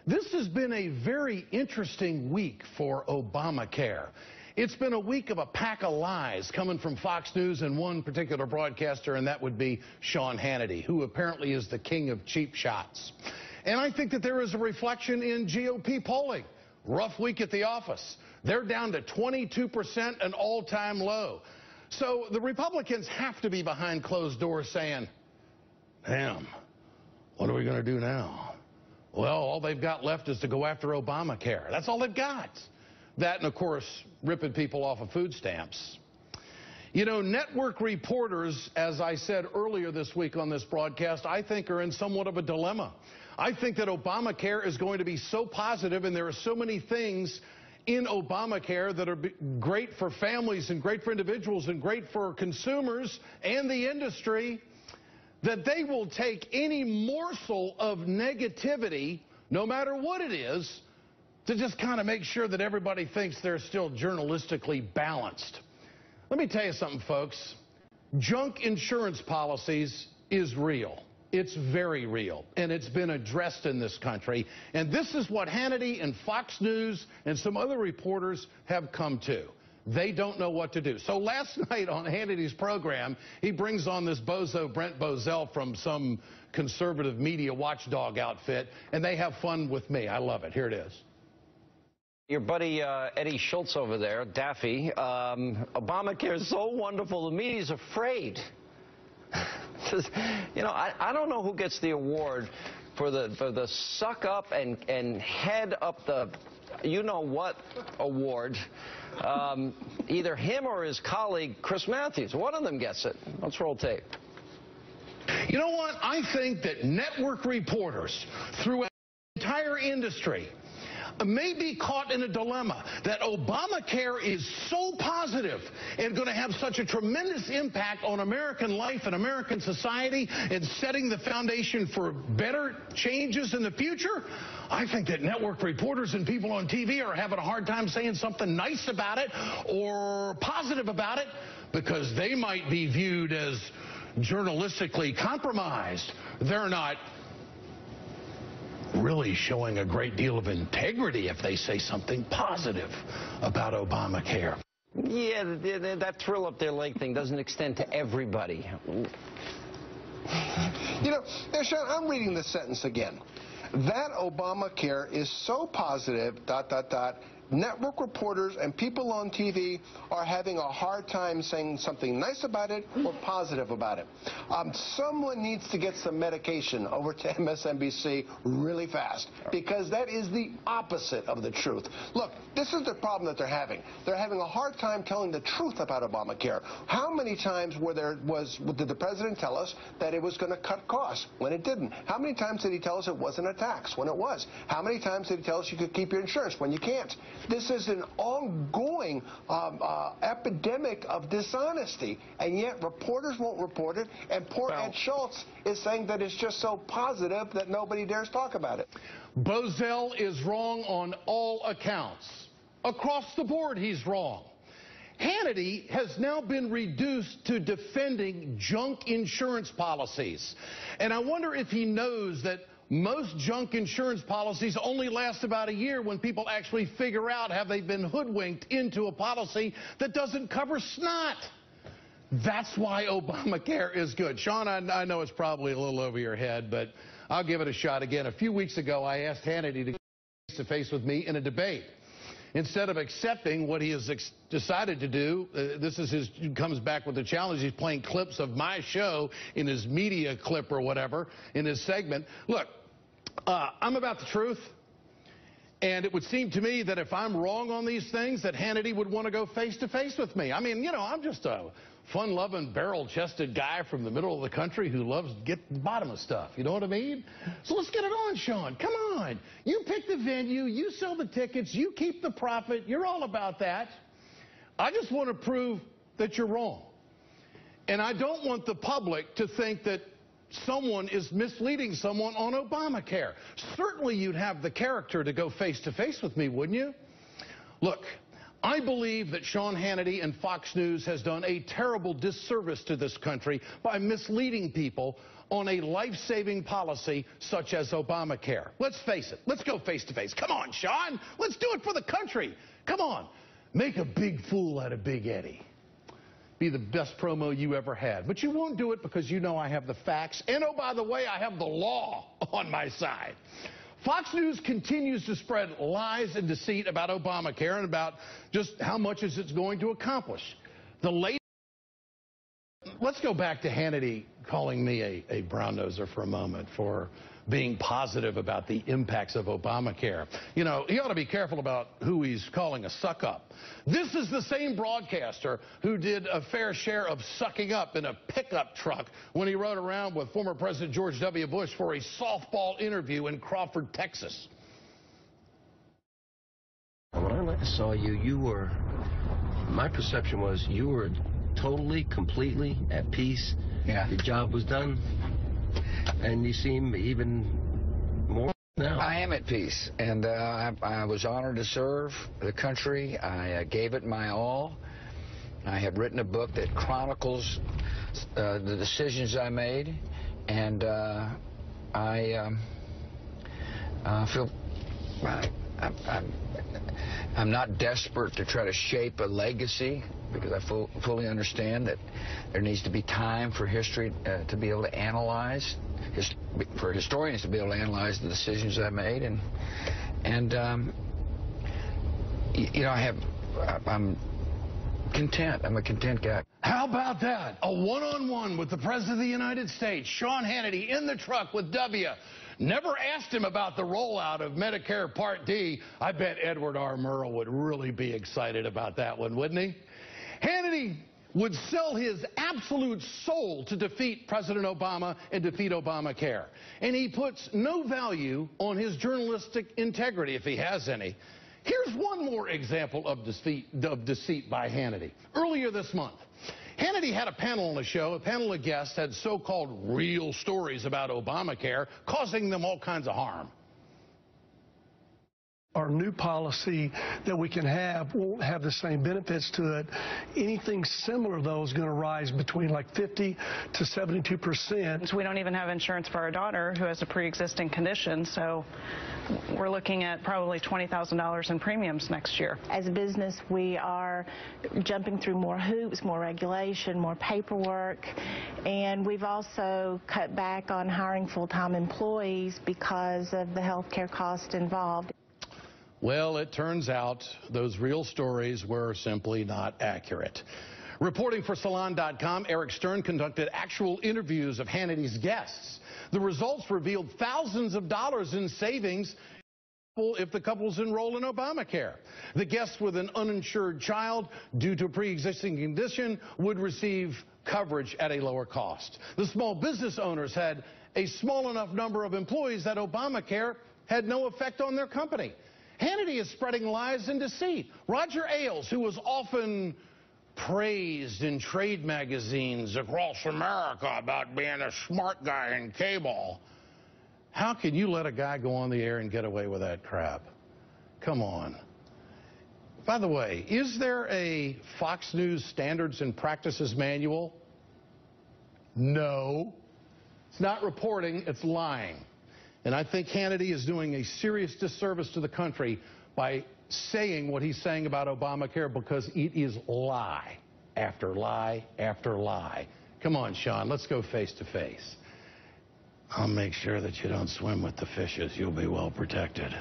This has been a very interesting week for Obamacare. It's been a week of a pack of lies coming from Fox News and one particular broadcaster, and that would be Sean Hannity, who apparently is the king of cheap shots. And I think that there is a reflection in GOP polling. Rough week at the office. They're down to 22%, an all-time low. So the Republicans have to be behind closed doors saying, damn, what are we going to do now? Well, all they've got left is to go after Obamacare. That's all they've got. That and, of course, ripping people off of food stamps. You know, network reporters, as I said earlier this week on this broadcast, I think are in somewhat of a dilemma. I think that Obamacare is going to be so positive, and there are so many things in Obamacare that are great for families and great for individuals and great for consumers and the industry, that they will take any morsel of negativity, no matter what it is, to just kind of make sure that everybody thinks they're still journalistically balanced. Let me tell you something, folks. Junk insurance policies is real. It's very real, and it's been addressed in this country. And this is what Hannity and Fox News and some other reporters have come to. They don't know what to do. So last night on Hannity's program, he brings on this bozo Brent Bozell from some conservative media watchdog outfit, and they have fun with me. I love it. Here it is. Your buddy Eddie Schultz over there, Daffy, Obamacare is so wonderful to me, he's afraid. You know, I don't know who gets the award for the suck up and head up the you-know-what award. Either him or his colleague, Chris Matthews. One of them gets it. Let's roll tape. You know what? I think that network reporters throughout the entire industry may be caught in a dilemma that Obamacare is so positive and going to have such a tremendous impact on American life and American society and setting the foundation for better changes in the future. I think that network reporters and people on TV are having a hard time saying something nice about it or positive about it because they might be viewed as journalistically compromised. They're not really showing a great deal of integrity if they say something positive about Obamacare. Yeah, that thrill up their leg thing doesn't extend to everybody. You know, Sean, I'm reading this sentence again. That Obamacare is so positive, ... Network reporters and people on TV are having a hard time saying something nice about it or positive about it. Someone needs to get some medication over to MSNBC really fast because that is the opposite of the truth. Look, this is the problem that they're having. They're having a hard time telling the truth about Obamacare. How many times did the president tell us that it was going to cut costs when it didn't? How many times did he tell us it wasn't a tax when it was? How many times did he tell us you could keep your insurance when you can't? This is an ongoing epidemic of dishonesty, and yet reporters won't report it, and poor Ed Schultz is saying that it's just so positive that nobody dares talk about it. Bozell is wrong on all accounts. Across the board, he's wrong. Hannity has now been reduced to defending junk insurance policies, and I wonder if he knows that most junk insurance policies only last about a year when people actually figure out have they been hoodwinked into a policy that doesn't cover snot. That's why Obamacare is good. Sean, I know it's probably a little over your head, but I'll give it a shot again. A few weeks ago, I asked Hannity to go face-to-face with me in a debate. Instead of accepting what he has decided to do, he comes back with a challenge. He's playing clips of my show in his media clip or whatever, in his segment. Look, I'm about the truth, and it would seem to me that if I'm wrong on these things, that Hannity would want to go face-to-face with me. I mean, you know, I'm just a fun-loving, barrel-chested guy from the middle of the country who loves to get to the bottom of stuff. You know what I mean? So let's get it on, Sean. Come on. You pick the venue. You sell the tickets. You keep the profit. You're all about that. I just want to prove that you're wrong. And I don't want the public to think that someone is misleading someone on Obamacare. Certainly you'd have the character to go face-to-face with me, wouldn't you? Look, I believe that Sean Hannity and Fox News has done a terrible disservice to this country by misleading people on a life-saving policy such as Obamacare. Let's face it. Let's go face to face. Come on, Sean. Let's do it for the country. Come on. Make a big fool out of Big Eddie. Be the best promo you ever had. But you won't do it because you know I have the facts. And oh, by the way, I have the law on my side. Fox News continues to spread lies and deceit about Obamacare and about just how much is it's going to accomplish. The latest. Let's go back to Hannity calling me a brown-noser for a moment for being positive about the impacts of Obamacare. You know, he ought to be careful about who he's calling a suck-up. This is the same broadcaster who did a fair share of sucking up in a pickup truck when he rode around with former President George W. Bush for a softball interview in Crawford, Texas. When I last saw you, my perception was you were totally, completely at peace. Yeah. Your job was done. And you seem even more now. I am at peace, and I was honored to serve the country. I gave it my all. I have written a book that chronicles the decisions I made, and I feel I'm not desperate to try to shape a legacy, because I fully understand that there needs to be time for history to be able to analyze, for historians to be able to analyze the decisions I made, and you know, I'm content. I'm a content guy. How about that? A one-on-one with the President of the United States, Sean Hannity, in the truck with W. Never asked him about the rollout of Medicare Part D. I bet Edward R. Murrow would really be excited about that one, wouldn't he? Hannity would sell his absolute soul to defeat President Obama and defeat Obamacare. And he puts no value on his journalistic integrity, if he has any. Here's one more example of deceit by Hannity. Earlier this month, Hannity had a panel on the show. A panel of guests had so-called real stories about Obamacare, causing them all kinds of harm. Our new policy that we can have won't have the same benefits to it. Anything similar, though, is going to rise between like 50 to 72%. We don't even have insurance for our daughter who has a pre-existing condition, so we're looking at probably $20,000 in premiums next year. As a business, we are jumping through more hoops, more regulation, more paperwork, and we've also cut back on hiring full-time employees because of the health care cost involved. Well, it turns out those real stories were simply not accurate. Reporting for Salon.com, Eric Stern conducted actual interviews of Hannity's guests. The results revealed thousands of dollars in savings if the couples enroll in Obamacare. The guests with an uninsured child due to a pre-existing condition would receive coverage at a lower cost. The small business owners had a small enough number of employees that Obamacare had no effect on their company. Hannity is spreading lies and deceit. Roger Ailes, who was often praised in trade magazines across America about being a smart guy in cable. How can you let a guy go on the air and get away with that crap? Come on. By the way, is there a Fox News Standards and Practices Manual? No. It's not reporting, it's lying. And I think Hannity is doing a serious disservice to the country by saying what he's saying about Obamacare, because it is lie after lie after lie. Come on, Sean, let's go face to face. I'll make sure that you don't swim with the fishes. You'll be well protected.